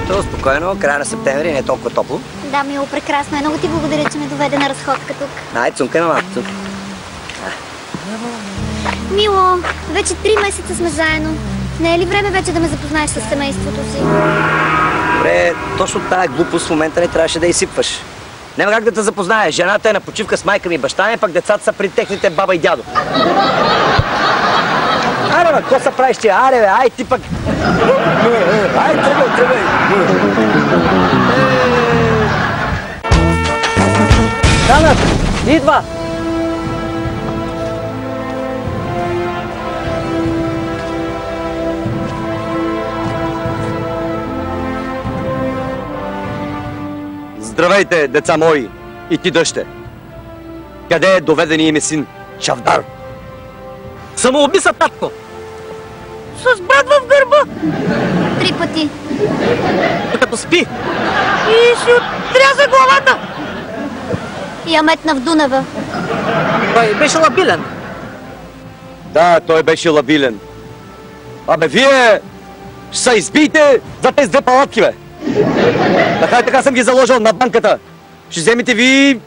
Ето, спокойно, края на септември, не е толкова топло. Да, Мило, прекрасно. Много ти благодаря, че ме доведе на разходка тук. Ай, цункай на малко, цункай. Мило, вече 3 месеца сме заедно. Не е ли време вече да ме запознаеш с семейството си? Добре, точно тази глупост в момента не трябваше да изсипваш. Няма как да те запозная. Жената е на почивка с майка ми и баща ми, пък децата са при техните баба и дядо. Аре, бе, какво се правиш ти? Аре, бе, ай ти пък... Ай, тръгвай. Танът, идва! Здравейте, деца мои! И ти, дъще! Къде е доведения ми син Чавдар? Самоуби са, татко! С брат в гърба! 3 пъти. Като спи! И си отряза главата! И я метна в Дунава. Той беше лабилен. Да, той беше лабилен. Абе, вие ще се избийте за тези 2 палатки, бе! Така съм ги заложил на банката. Ще вземете ви...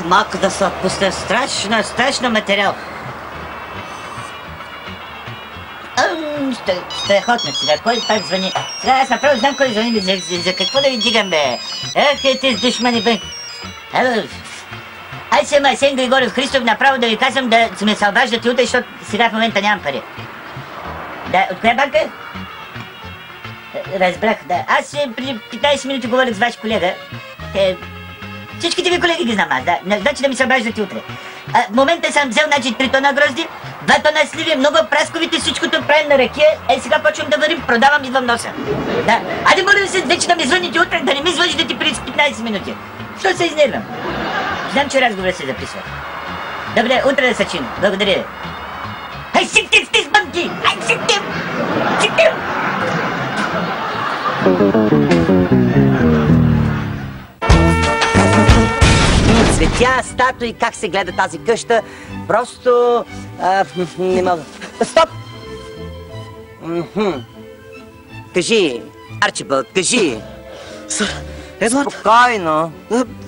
Малко да се отпусня. Страшно материал. Ще хотна сега. Кой пак звъни? Сега аз направо знам кой звъни. За какво да ви дигам, бе? Ах, тези душмани, бе. Аз съм Асен Григоров Христов, направо да ви казвам да ме се обаждате утре, защото сега в момента нямам пари. Да, от коя банка? Разбрах, да. Аз преди 15 минути говорих с ваш колега. Всичките ви колеги ги знам аз, да. Значи да ми се обаждате утре. В момента съм взел, 3 тона грозди, 2 тона сливи, много прасковите, всичкото правим на ракия. Сега почвам да варим, продавам, идвам носа. Да. Айде, моля ви се, вече да ми звъните утре, да не ми звъждате преди 15 минути. Що се изнервам? Знам, че разговорът се записва. Добре, утре да съчим. Благодаря ви. Хай, сипте в тези банки! Хай, сипте! Сипте! Цветя, статуи, как се гледа тази къща. Просто... не мога... Стоп! Кажи, Арчибълд, кажи. Сър, Едуард. Спокойно.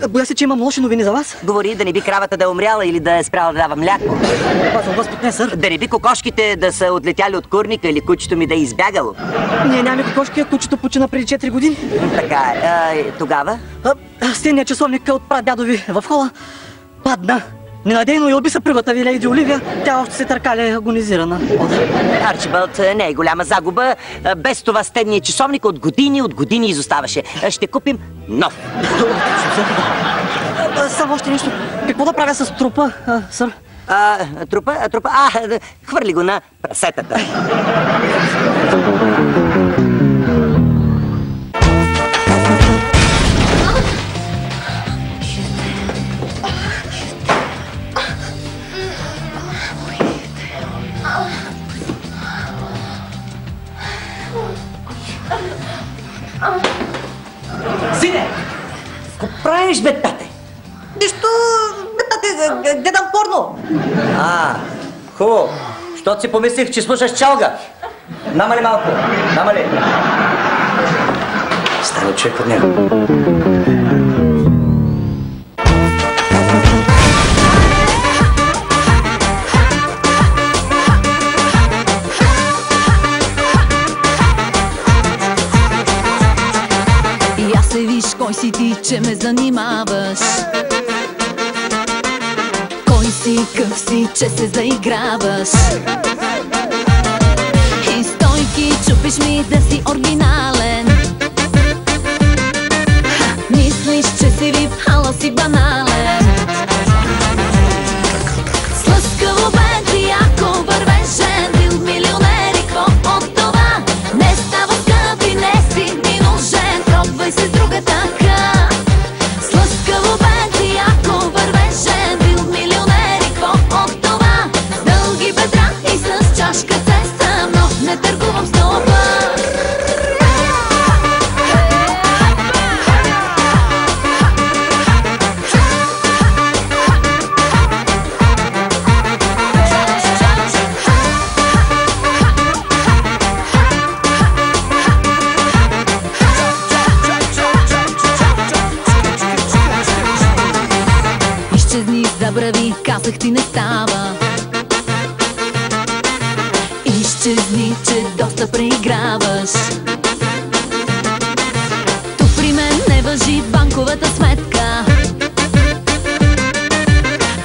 Боя се, че имам лоши новини за вас. Говори да не би кравата да е умряла или да е спряла да дава мляко. Опазвам Господ, не, сър. Да не би кокошките да са отлетяли от курника или кучето ми да е избягало. Ние нямаме кокошки, а кучето почина преди 4 години. Така е. Тогава? Стенният часовник от прадядо ви в хола падна. Ненадейно и уби съпругата ви, лейди Оливия. Тя още се търкаля агонизирана. Арчибълд, не е голяма загуба. Без това стенният часовник от години изоставаше. Ще купим нов. Само още нещо. Какво да правя с трупа, сър? Трупа? Хвърли го на прасетата. Сине! Какво правиш, бе, тате? Нищо, бе, тате, гледам порно. Хубаво. Щото си помислих, че слушаш чалга. Намали малко, намали. Стане човек от него. Кой си ти, че ме занимаваш? Кой си, къв си, че се заиграваш? И стойки чупиш ми да си оригинален. Мислиш, че си вип, ала си банален. Слъскаво бенти, ако вървеше бил милионер и какво от това? Не става скъпи, не си ми нужен, пробвай се с другата. изчезни, че доста преиграваш. Тук при мен не важи банковата сметка.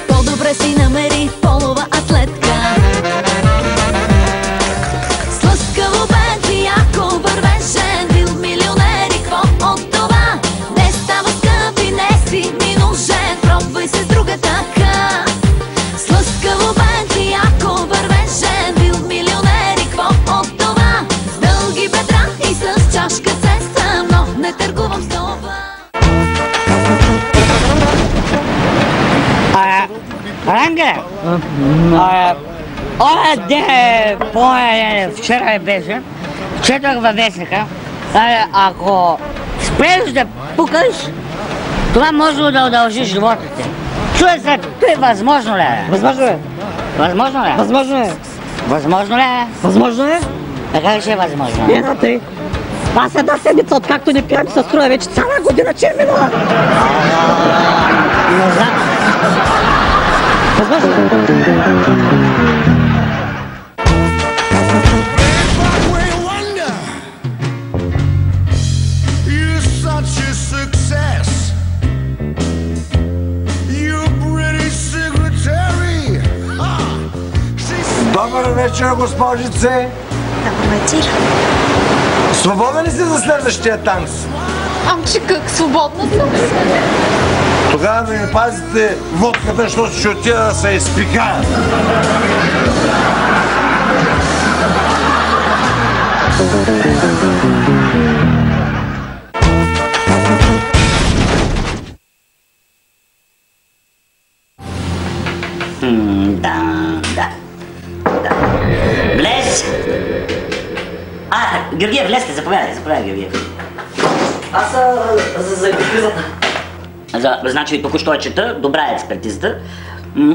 По-добре си намери полова атлетка. Слъскаво Бентли, ако вървеше, бил милионер и какво от това? Не става скъпи, не си ми нужен, пробвай се с другата ха. Слъскаво Бентли, ако вървеше, бил милионер и какво от това? С дълги бедра и с чашка цеста, но не търгувам с това. Ранге! Вчера беше, четох във вестника, ако спреш да пукаш, това може да удължи живота ти. Чуй се, това възможно ли е? Възможно е. Възможно ли е? Възможно е. Възможно ли е? Възможно е. Така ще е възможно. Една тъй. Аз една седмица, откакто не пием с строя, вече цяла година, че е минала. Не знам. Възможно е. Добър вечер, госпожице! Добър вечер. Свободен ли си за следващия танц? Че как свободна съм? Тогава да ми пазите водката, защото ще отида да се изпикая. Да. Влез! Георгиев, влезте, заповядай, Георгиев. Аз за експертизата. Значи току-що чета, добра е експертизата.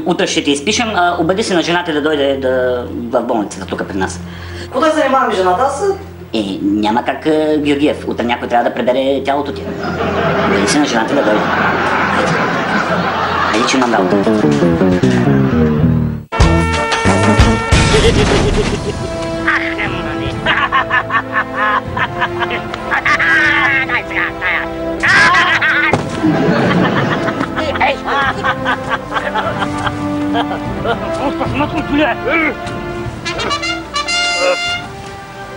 Утре ще ти изпишем, обади се на жената да дойде в болницата тук при нас. Какво да занимавам жената? Аз Няма как, Георгиев, утре някой трябва да пребере тялото ти. Обади се на жената да дойде. Хайде, че имам работа.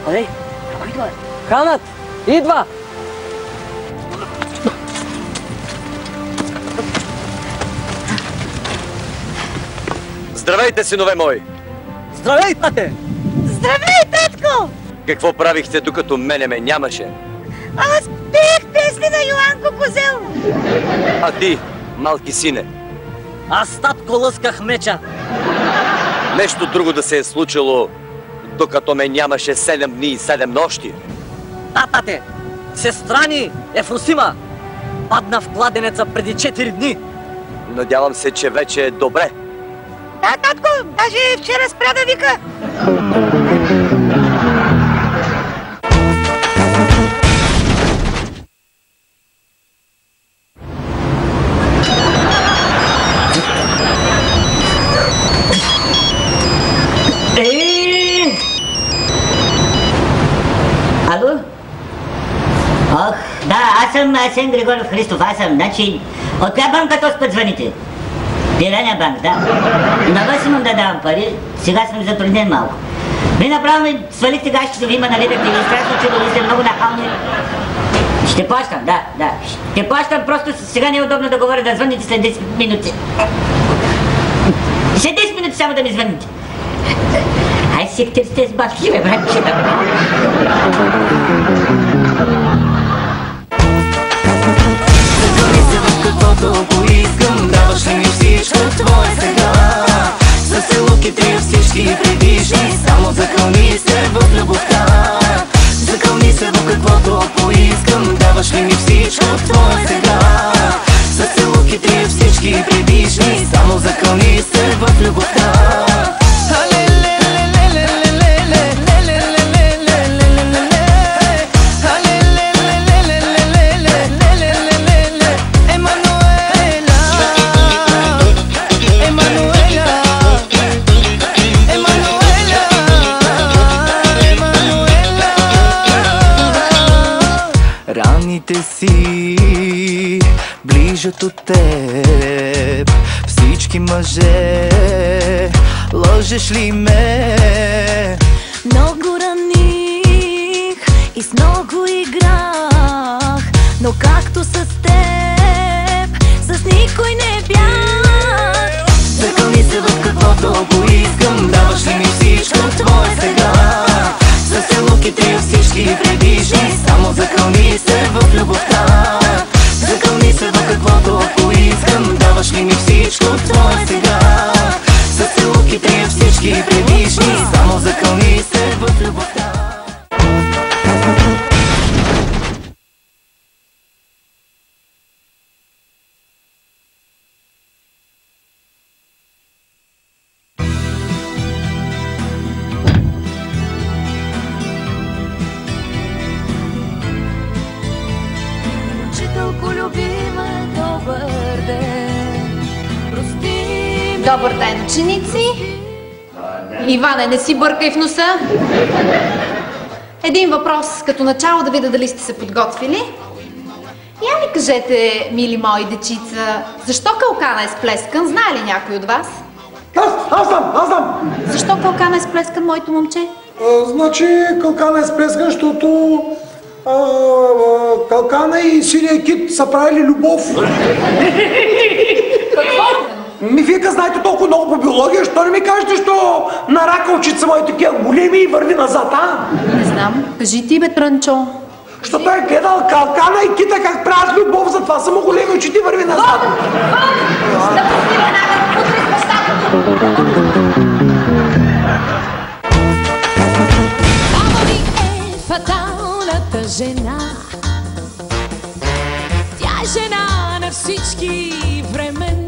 Олей, кой идва? Ханът! Идва! Здравейте, синове мои! Здравей, тате! Здравей, татко! Какво правихте, докато мене ме нямаше? Аз пеех песни на Йоанко Козел. А ти, малки сине, Аз, татко, лъсках меча. нещо друго да се е случило, докато ме нямаше 7 дни и 7 нощи? Да, тате! Сестра ни, Ефросима, падна в кладенеца преди 4 дни. Надявам се, че вече е добре. Да, татко, даже вчера спря да вика. Ало? Ох, да, аз съм Григоров Христов, значи, от коя банка този път звъните? Пирания банк, да. На вас имам да давам пари, сега съм затруднен малко. Вие направо ми свалихте гащите, ви ма навидахте и страшно чудо, ви сте много нахални. Ще плащам, да. Ще плащам, просто сега не е удобно да говоря, да звъните след 10 минути. След 10 минути само да ми звъните. Ай си сте с бабки, бе, братче. Закълни се в каквото поискам, даваш ли ми всичко твое сега? За селуки трия всички предишни, само закълни се в любовта. Закълни се в каквото поискам, даваш ли ми всичко твое сега? За селуки трия всички предишни, само закълни се в любовта. Emanuela, като теб. Всички мъже, лъжеш ли ме? Много раних и с много играх, но както с теб, с никой не бях. Закълни се в каквото поискам, даваш ли ми всичко твое сега? За селуките всички предишни, само закълни се в любовта. Закълни се в каквото поискам, даваш ли ми всичко твое сега? За селуките всички предишни, само закълни се в любовта. Учителко любима, добър ден. Прости ме. Добър ден, ученици. Иване, не си бъркай в носа. Един въпрос като начало да видя дали сте се подготвили. Я ми кажете, мили мои дечица, защо калкана е сплескан? Знае ли някой от вас? Аз знам! Защо калкана е сплескан, моето момче? Значи калкана е сплескан, защото калкана и синия кит са правили любов. Какво? Вие знаете толкова много по биология, що не ми кажете, що на ракълчица му е такива големи и върви назад, а? Не знам. Кажи ти, бе, Трънчо. Що той е гледал калкана и кита как правят любов, затова са му големи очи и върви назад. Ама ми е фаталната жена. Тя е жена на всички времена.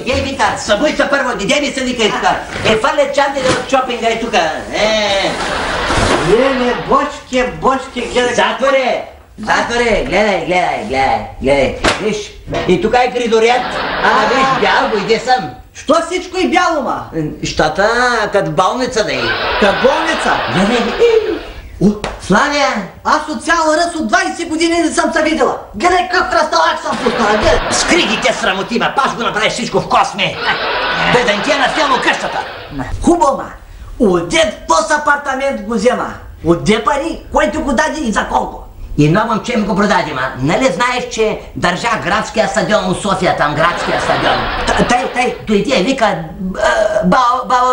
Ей, вика, събуй се първо, диде ми се вика и тука. Фале чанти да от шопинга и тука. Леле, бочки, гледай. Затвори, гледай. Виж, и тука е коридорят. Виж, бяло, иде съм. Що всичко и бяло, ма? Щата, като болница да е. Като болница? Славя! Аз от цял ръст от 20 години не съм се видела. Гледай какъв кръсталак съм пуснала, гледай. Скри ги те срамоти, ма, паш го направиш всичко в косми. Да не ти е настелно къщата. Хубаво, ма. Отде този апартамент го взема? Отде пари? Който го даде и за колко? И едно момче ми го продаде, ма. Нали знаеш, че държа градския стадион в София, там градския стадион. Тъй. Дойде и вика,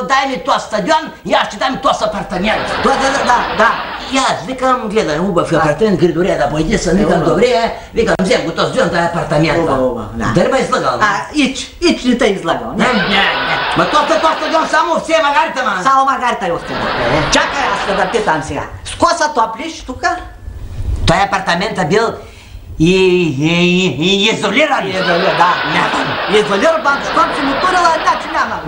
дай ми този стадион и аз ще дам този апартамент. Да. И аз викам, гледай, хубав апартамент, коридория да пойде съм, викам, добре, викам, взем го този стадион, тази апартамент. Дали ме излагал? Ич не те излагал, не? Ма този стадион само все магарите, ма. Само магарите е остана. Чакай, аз да питам сега. С ко са топлиш тука? Той апартамента бил и изолиран. Изолиран, банк, щом си му турила, иначе няма.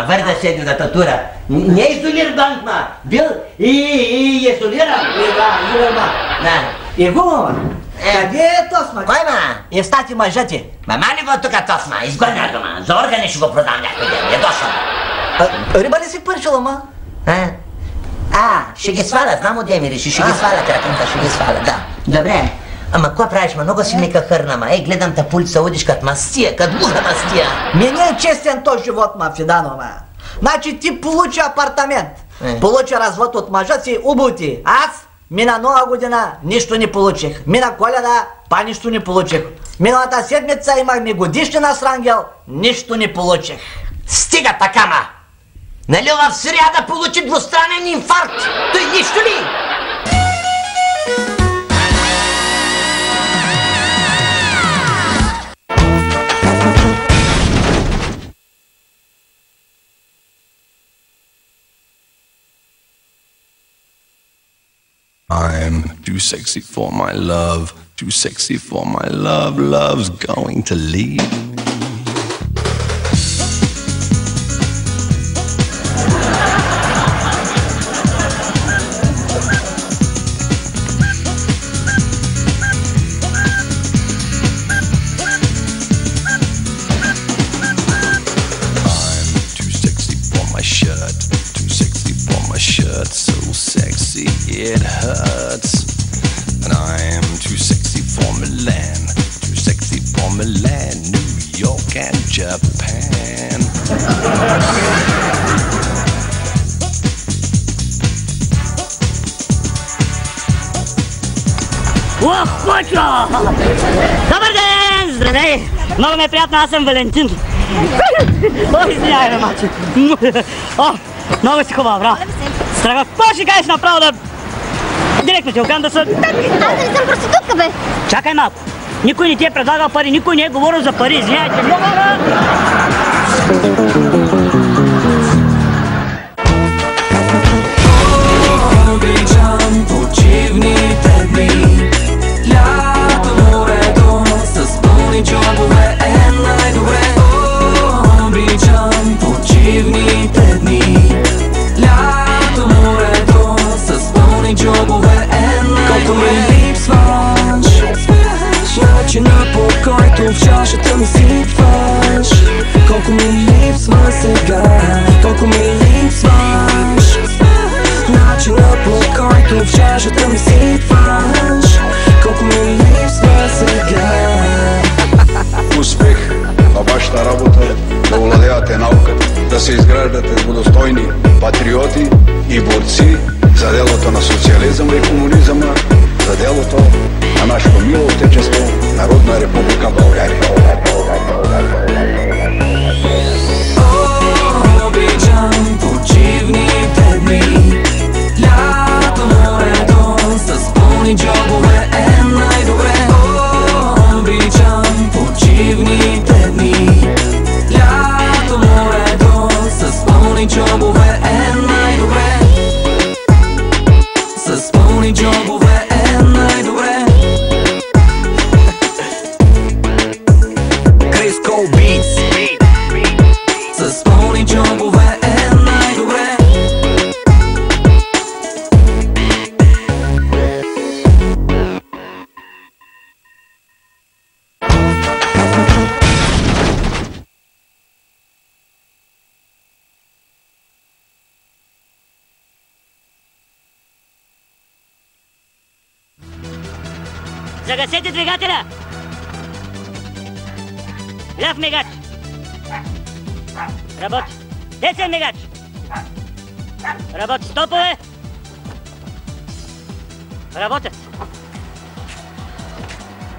Вари да седне да татура. Не изолир банк, ма. Бил и изолиран. И гума, къде е тосма? Кой, ма? И стати мъжати. Мали го тук тосма, изгоня го, ма. За органи ще го продам някой ден, ядосвам. Риба ли си пършила, ма? Ще ги сваля, знам отде ми реши, ще ги сваля краката, ще ги сваля, да. Добре. Ама какво правиш, ма? Много си ми хърна, ма. Гледам та пулица, удиш като мастия, като луха мастия. Ми не е честен този живот, ма, Фидано, ма. Значи ти получи апартамент, получи развод от мъжа си, убути. Аз мина нова година, нищо не получих. Мина Коледа, па нищо не получих. Миналата седмица имахме годишнина с Рангел, нищо не получих. Стига така, ма! Нали в сряда получи двустранен инфаркт? Той нищо ли? I'm too sexy for my love, too sexy for my love, love's going to leave me. It hurts, and I'm too sexy for Milan, too sexy for Milan, New York and Japan. Ох, Кочо! Добър ден! Здравей! Много ме е приятно, аз съм Валентин. Ой, извинявай ме, маче. О, много си хубава, браво. Страга, какво ще кажеш направо да... Директно ти окам да са... Аз да не съм проститутка, бе! Чакай малко. Никой не ти е предлагал пари, никой не е говорил за пари. Извинявайте, много Обичам почивните дни. Лято, морето с пълни джобове е най-добре. Обичам почивните дни. Лято, морето с пълни джобове е най-добре. Колко ми липсваш, начина по който в чашата ми сипваш. Колко ми липсва сега, колко ми липсваш. Начина по който в чашата ми сипваш. Колко ми липсва сега. Успех във вашата работа, да овладявате науката, да се изграждате водостойни патриоти и борци за делото на социализма и комунизма, за делото на нашето мило отечество, Народна република България. Обичам почивните дни. Лято, морето с пълни джобове е най-добре. Обичам почивните дни. Лято, морето с пълни джобове е най-добре. С пълни джобове е най-добре. Крис Кол Битс. С пълни джобове е най-добре. Загасете двигателя! Ляв мигач! Работи! Десен мигач! Работи! Стопове! Работят!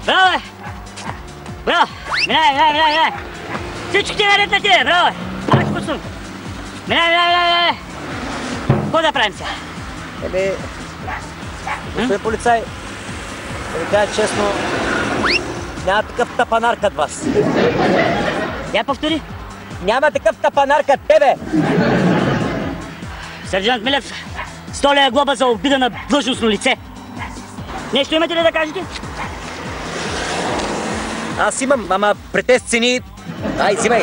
Браво, бе! Браво! Минай! Всички ти наред на тия! Браво, бе! Ами вкусно! Минай! Какво да правим сега? Господин полицай, да ви кажа честно, няма такъв тапанар като вас. Я повтори. Няма такъв тапанар като тебе. Сержант Милев, 100 лева глоба за обида на длъжностно лице. Нещо имате ли да кажете? Аз имам, ама при тези цени... Ай, взимай.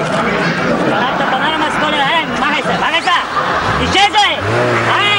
Тапанара ма 100 лева. Ай, махай се! Изчезвай! Ай!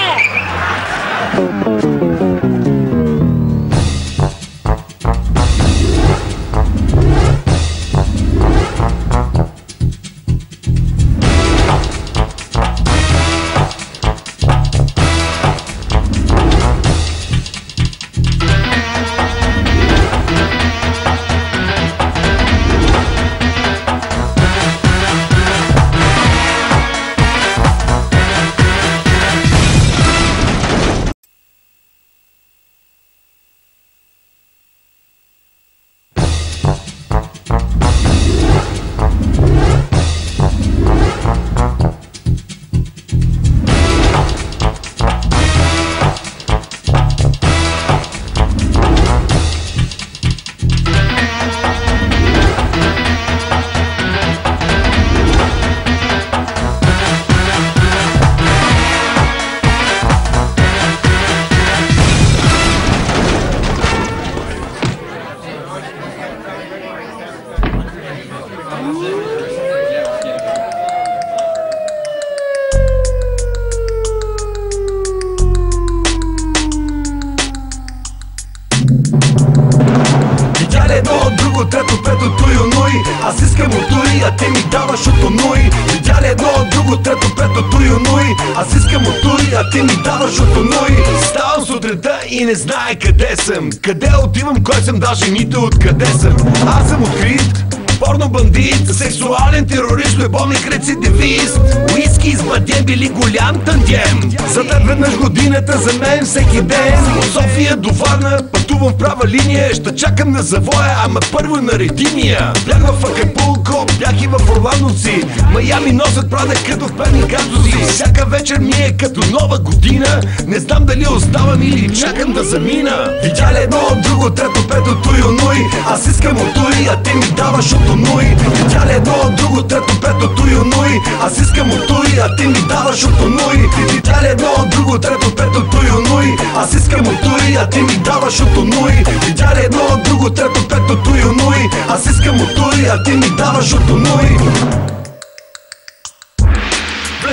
трето, пето, туй, онуй. Аз искам от туй, а ти ми даваш от онуй. Видя ли едно от друго, трето, пето, туй, онуй. Аз искам от туй, а ти ми даваш от онуй. Ставам сутринта и не знае къде съм. Къде отивам, кой съм, даже нито откъде съм. Аз съм открит, порно-бандит, сексуален терорист, любовник, рецидивист. Уиски с бадем били голям тандем. За теб веднъж годината, за мен всеки ден. От София до Варна, пътувам в права линия. Ще чакам на завоя, ама първо на редимия. Бях в Акапулко, бях и в Орландоци. Майами носят прада като в певни казуси. Всяка вечер ми е като нова година. Не знам дали оставам или чакам да замина. Видя ли едно от друго, трето, пето, туй, онуй. Аз искам от туй, а ти ми даваш от онуй. Видя ли едно от друго, трето, пето, туй, онуй. Аз искам от туй, а ти ми даваш от онуй. Видя ли едно от друго, трето, пето, туй, онуй. Аз искам от туй, а ти ми даваш от онуй. Видя ли едно от друго, трето, пето, туй, онуй. Аз искам от туй, а ти ми даваш от онуй.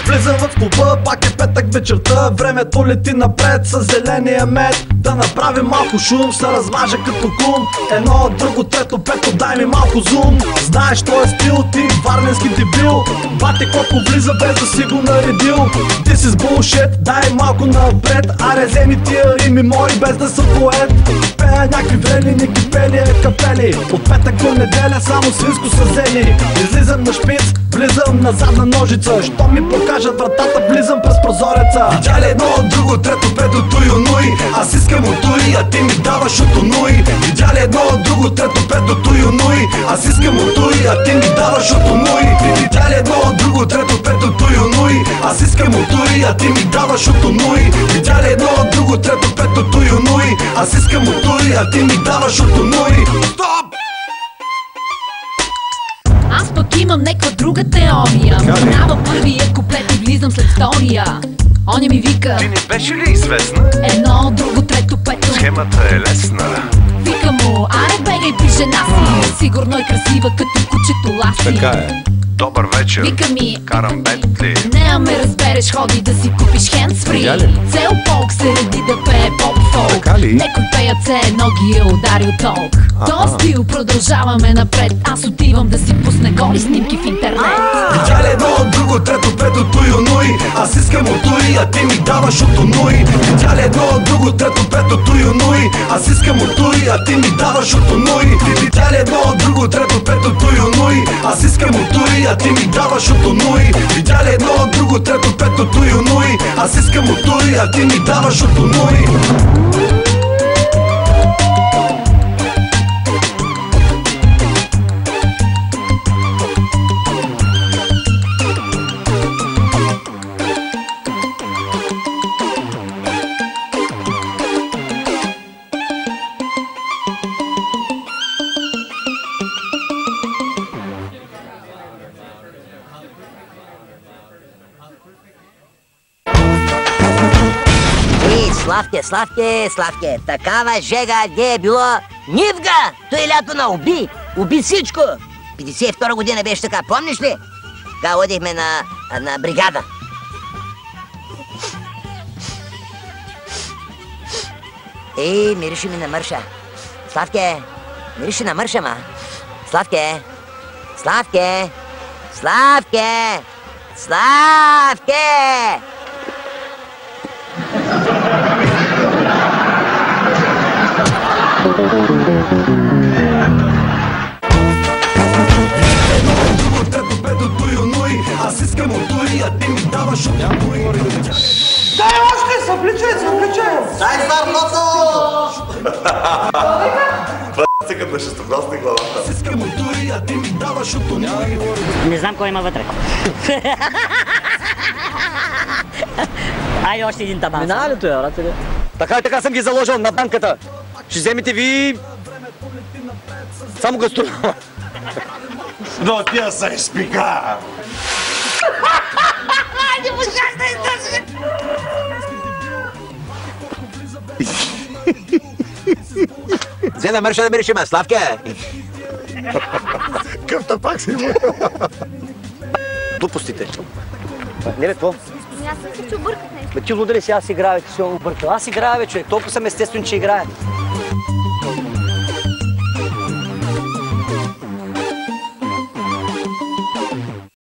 Влизам в клуба, пак е петък вечерта. Времето лети напред с зеления мед. Да направим малко шум, се размажа като кум. Едно, друго, трето, пето, дай ми малко зум. Знаеш, той е стил, ти варненски дебил. Бате колко влиза без да си го наредил. This is bullshit, дай малко напред. Аре, вземи тия рими мои без да съм поет. Пея някакви врели, ни кипели, капели. От петък до неделя само свинско са взели. Излизам на шпиц, влизам на задна ножица. Що ми покажат вратата, влизам през прозореца. Видя ли едно от друго, трето, пето, туй, онуй. Аз искам от туй, а ти ми даваш от онуй. Видя ли едно от друго, трето, пето, туй, онуй. Аз искам от туй, а ти ми даваш от онуй. Видя ли едно от друго, трето, пето, туй, онуй. Аз искам от туй, а ти ми даваш от онуй. Видя ли едно от друго, трето, пето, туй, онуй. Аз искам от туй, а ти ми даваш от онуй. Стоп! Аз пък имам някаква друга теория. Минава първия куплет и влизам след втория. Оня ми вика: ти не беше ли известна? Едно, друго, трето, пето. Схемата е лесна. Вика му: аре бегай при жена си. Сигурно е красива като кучето Ласи. Така е. Добър вечер. Вика ми: карам Бентли. Не ме разбереш, ходи да си купиш хендсфри. Цел полк се реди да пее поп-фолк. Некой пеят се едно ги е ударил толк. То стил продължаваме напред. Аз отивам да си пусна голи снимки в интернет. Видя ли едно от друго, трето, пето, туй, онуй. Аз искам от туй, а ти ми даваш от онуй. Видя ли едно от друго, трето, пето, туй, онуй. Аз искам от туй, а ти ми даваш от онуй. Видя ли едно от друго, трето, пето, туй, онуй. Аз искам от туй, а ти ми даваш от онуй. Видя ли едно от друго, трето, пето, туй, онуй. Аз искам от туй, а ти ми даваш от онуй. Славке, такава жега не е било нивга! То е лято на уби всичко! 52 година беше така, помниш ли? Така ходихме на бригада. Мирише ми на мърша. Славке, мирише на мърша, ма. Славке! Аз искам от туй, а ти ми даваш от онуй. Дай още, съвличай! Дай зарното! Цикът на шестокласни главата. Аз искам от туй, а ти ми даваш от онуй. Не знам кой има вътре. Айде още един табан. Минава ли това, брат? Така и така съм ги заложил на банката. Ще вземете ви... само гастролома. Но тя се изпика. Не можах да издържи! Взе на мърша да мирише, ма, Славке! Къвта пак си му. Глупостите. Не бе, какво? Аз съм се, че обърках нещо. Бе, ти луда ли си, аз играя, ти си объркал. Аз играя, бе, човек. Толкова съм естествен, че играя.